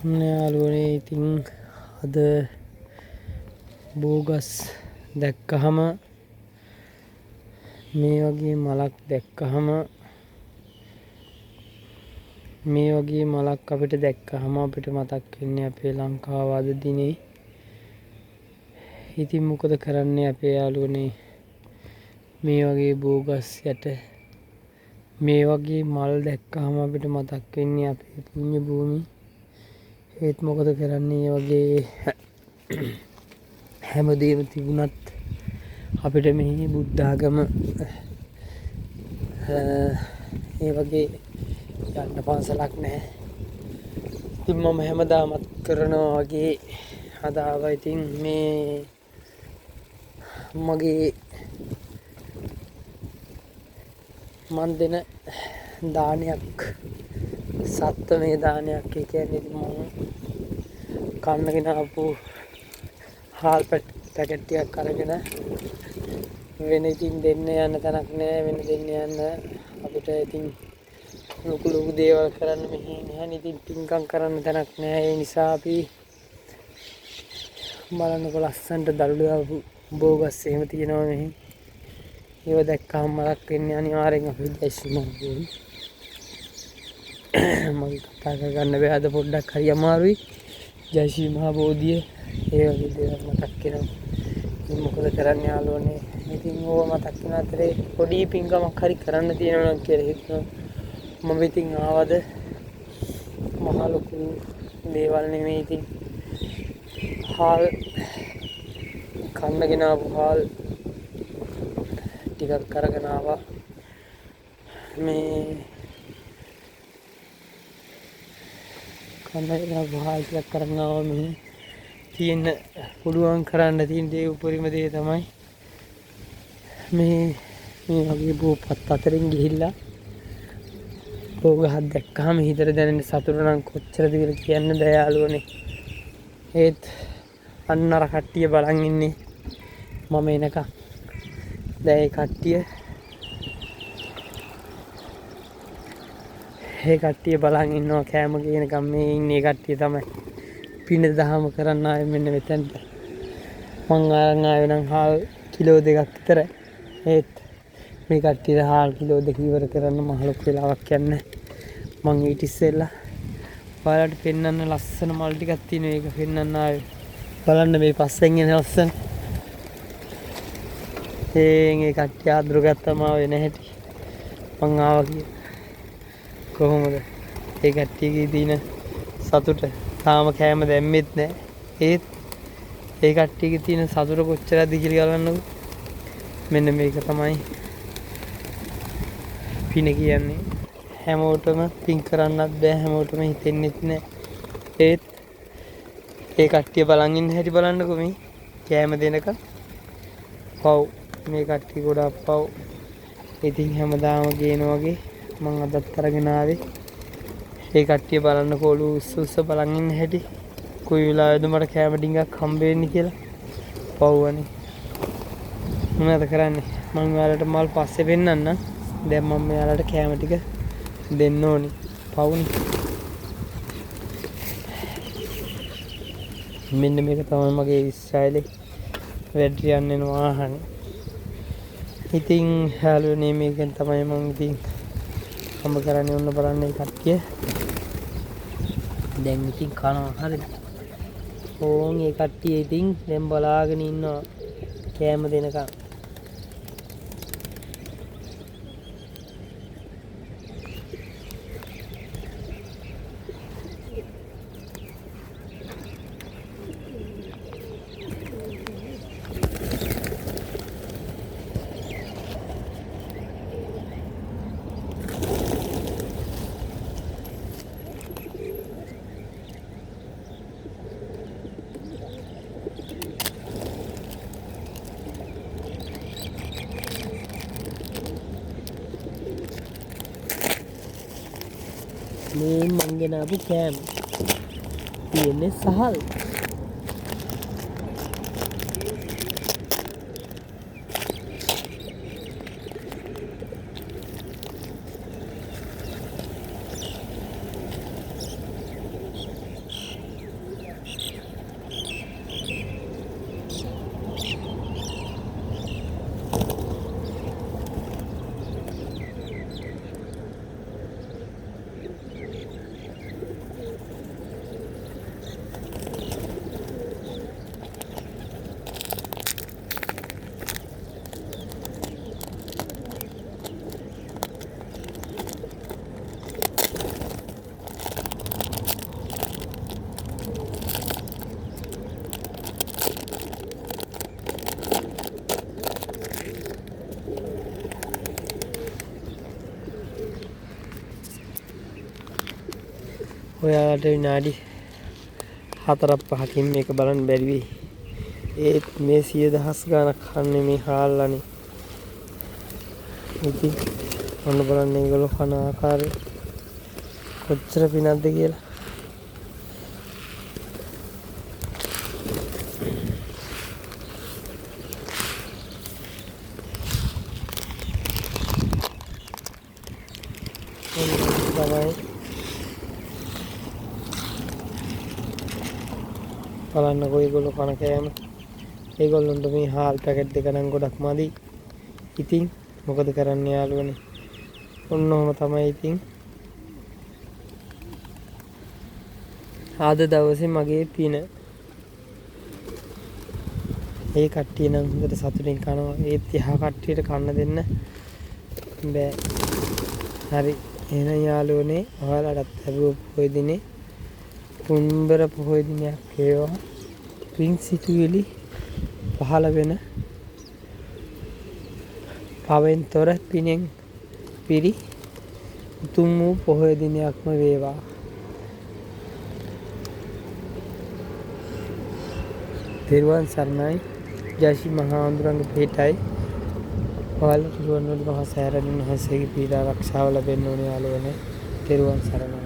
යාළුවනේ ඉතින් අද බෝගස් දැක්කහම මේ වගේ මලක් දැක්කහම මේ වගේ මලක් අපිට දැක්කහම අපිට මතක් වෙන්නේ අපේ ලංකාව අද දිනේ. ඉතින් මොකද කරන්නේ අපේ යාළුවනේ මේ වගේ බෝගස් යට මේ වගේ මල් දැක්කහම අපිට මතක් වෙන්නේ අපේ පුණ්‍ය භූමි. ඒත් මොකද කරන්නේ වගේ හැමදේම තිබුණත් අපිට මෙහි බුද්ධ ආගම ඒ වගේ යන්න පන්සලක් නැහැ. ඉතින් මම හැමදාමත් කරනවා වගේ අද ආවා. ඉතින් මේ මගේ මන් දෙන දානයක් සත්ත්වමය දානයක්. ඒ කියන්නේ මම කන්නගෙන ආපු හාල් පැකට් ටිකක් අරගෙන වෙන ඉතින් දෙන්න යන්න තැනක් නෑ. වෙන දෙන්න යන්න අපිට ඉතින් ලොකු දේවල් කරන්න මෙහි නැහැ. ඉතින් පින්කම් කරන්න තැනක් නෑ. ඒ නිසා අපි බලන්නකො ලස්සනට දළුළු ආපු බෝගස් එහෙම තියෙනවා මෙහි. ඒව දැක්කම මතක් වෙන්නේ අනිවාර්යෙන් අපේ ජයශ්‍රී මහබෝධි. මම කතා කරගන්න බෑ අද පොඩ්ඩක් හරි අමාරුයි. ජයශ්‍රී මහබෝධිය ඒ වගේ දේවල් මතක් වෙනවා. ඉතින් මොකද කරන්නේ යාළුවනේ. ඉතින් ඕව මතක් වෙන අතරේ පොඩි පින්කමක් හරි කරන්න තියෙනවා නම් කියලා හිතනවා. මම ඉතින් ආවද මහ ලොකු දේවල් නෙමෙයි. ඉතින් හාල් කන්නගෙන ආපු හාල් ටිකක් අරගෙන ආවා. මේ කන්නගෙන ආපු හාල් ටිකක් අරගෙන ආවා. මේ තියෙන පුළුවන් කරන්න තියෙන දේ උපරිම දේ තමයි මේ වගේ බෝපත් අතරින් ගිහිල්ලා බෝගහක් දැක්කහම හිතට දැනෙන සතුට නම් කොච්චරද කියලා කියන්න බෑ යාළුවනේ. ඒත් අන්න අර කට්ටිය බලන් ඉන්නේ මම එනකම්. දැන් ඒ කට්ටිය බලන් ඉන්නවා කෑම ගේනකම්. මේ ඉන්නේ කට්ටිය තමයි පින දහම කරන්න ආවේ මෙන්න මෙතනට. මං අරන් ආවේ නම් හාල් කිලෝ 2ක් විතර. ඒත් මේ කට්ටියට හාල් කිලෝ 2 ඉවර කරන්න මහ ලොකු වෙලාවක් යන්නේ. මං ඊට ඉස්සෙල්ලා ඔයාලට පෙන්වන්න ලස්සන මල් ටිකක් තියෙනවා. ඒක පෙන්වන්න ආවේ. බලන්න මේ පස්සෙන් එන ලස්සන. ඒ කට්ටිය ආදර ගත්තම වෙන හැටි මං ආවා කිය. කොහොමද ඒ කට්ටියගේ දින සතුට තාම කෑම දැම්මෙත් නෑ. ඒත් ඒ කට්ටියගේ තියෙන සතුට කොච්චරද කියලා බලන්නකෝ. මෙන්න මේක තමයි පින කියන්නේ. හැමෝටම පින් කරන්නත් බෑ. හැමෝටම හිතෙන්නෙත් නෑ. ඒත් ඒ කට්ටිය බලන් ඉන්න හැටි බලන්නකෝ. මේ කෑම දෙනකම් පව් මේ කට්ටිය ගොඩක් පව්. ඉතින් හැමදාම ගේන වගේ මං අදත් අරගෙන ආවේ. ඒ කට්ටිය බලන්න කොළු උස්ස බලන් ඉන්න හැටි. කොයි වෙලාවෙද මට කෑම ඩිංගක් හම්බ වෙන්නේ කියලා. පව්වනේ. මොනවද කරන්නේ? මං ඔයාලට මල් පස්සේ පෙන්නන්නම්. දැන් මම ඔයාලට කෑම ටික දෙන්න ඕනි. පව්නේ. මෙන්න මේක තමයි මගේ ඉස්රායලේ වැඩි යන්න වාහනේ. ඉතින් යාළුවනේ මේකෙන් තමයි මම ඉතින් හම්බ කරන්නේ. ඔන්න බලන්න මේ කට්ටිය දැන් ඉතින් කනවා. හරිද? ඕන් ඒ කට්ටිය ඉතින් දැන් බලාගෙන ඉන්නවා කෑම දෙනකම්. මේ මං ගෙනාපු කෑම තියෙන්නේ සහල්. ඔයාලට විනාඩි 4-5කින් මේක බලන්න බැරි වෙයි. ඒත් මේ 100,000 ගණක් කන්නේ මේ හාල්ලානේ. ඉතින් ඔන්න බලන්න ඒගොල්ලෝ කන ආකාරය කොච්චර පිනක්ද කියලා. තමයි බලන්නකෝ ඒගොල්ලෝ කන කෑම. ඒගොල්ලොන්ට මේ හාල් පැකට් දෙක නම් ගොඩක් මදි. ඉතින් මොකද කරන්න යාළුවනේ. ඔන්න ඔහම තමයි ඉතින් අද දවසේ මගේ පින. ඒ කට්ටිය නම් හොඳට සතුටින් කනවා. ඒත් යහ කට්ටියට කන්න දෙන්න බෑ. හරි. එහෙනම් යාළුවනේ ඔයාලටත් ලැබුව පොහොය දිනේ පුම්බර පොහොය දිනයක් වේවා. පින් සිතුවිලි පහළ වෙන පවෙන් තොර පිනෙන් පිරි උතුම් වූ පොහොය දිනයක්ම වේවා. තෙරුවන් සරණයි. ජයශ්‍රී මහා අඳුරංග පිහිටයි. ඔයාලට රුවන්වැලි මහා සෑරණින් වහන්සේගේ පීඩා ආරක්ෂාව ලැබෙන්න ඕනේ යාළුවනේ. තෙරුවන් සරණයි.